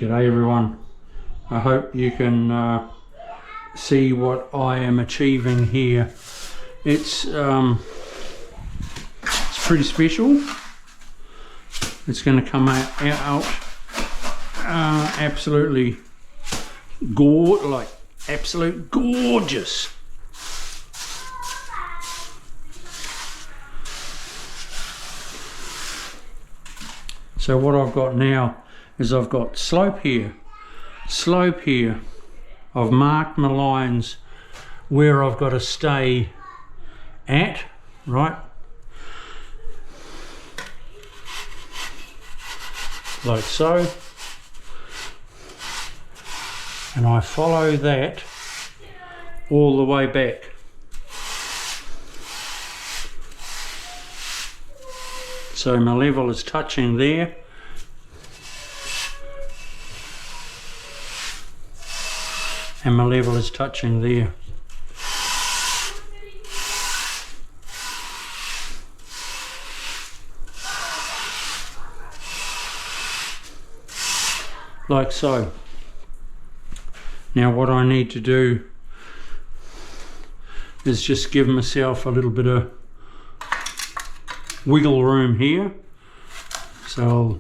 G'day everyone. I hope you can see what I am achieving here. It's pretty special. It's going to come out absolutely absolute gorgeous. So what I've got now is I've got slope here. I've marked my lines where I've got to stay at, right? Like so. And I follow that all the way back. So my level is touching there. And my level is touching there. Like so. Now what I need to do is just give myself a little bit of wiggle room here. So I'll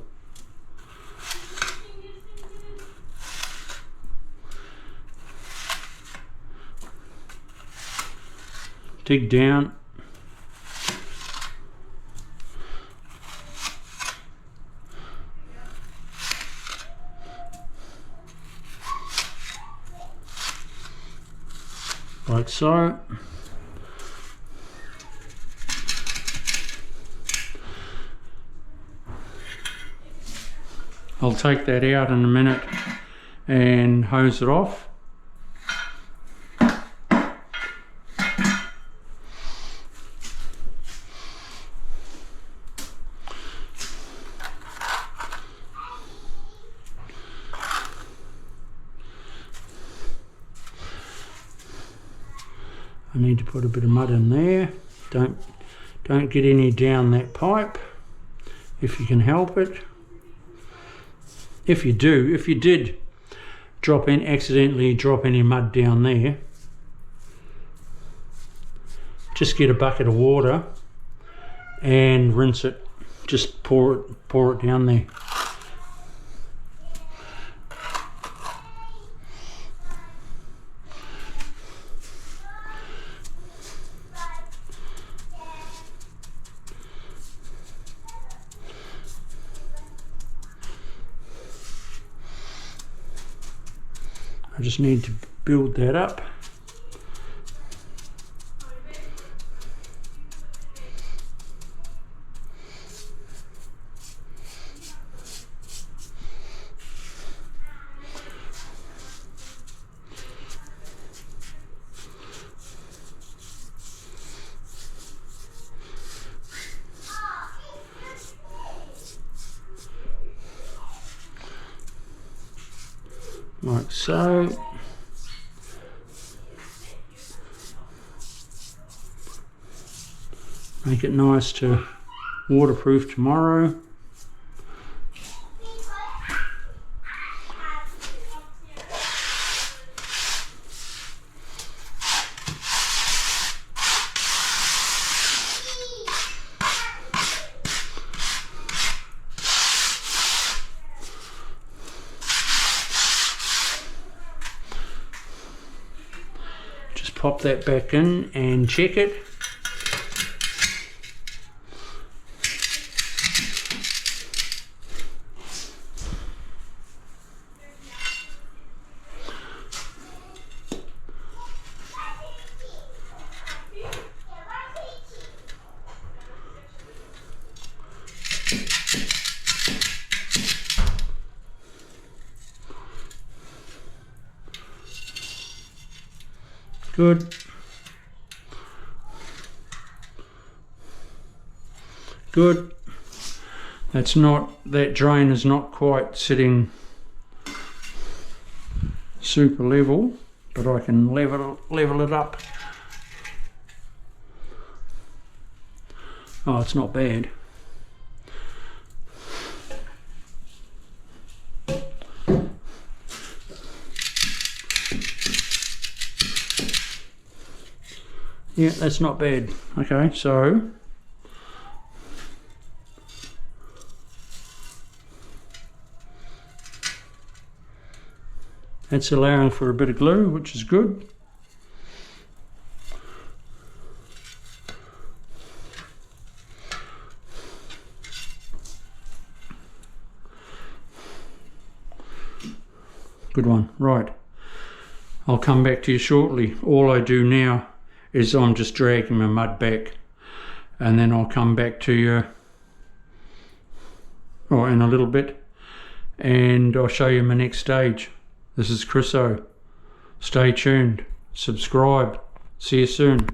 dig down. Like so. I'll take that out in a minute and hose it off. I need to put a bit of mud in there. Don't get any down that pipe if you can help it. If you did accidentally drop any mud down there, just get a bucket of water and rinse it. Just pour it down there. I just need to build that up. Like so. Make it nice to waterproof tomorrow. Pop that back in and check it. Good. Good. That drain is not quite sitting super level, but I can level it up. Oh, it's not bad. Yeah, that's not bad. Okay, so it's allowing for a bit of glue, which is good. Good one. Right, I'll come back to you shortly. All I do now is I'm just dragging my mud back, and then I'll come back to you in a little bit, and I'll show you my next stage. This is Chris O. Stay tuned, subscribe, see you soon.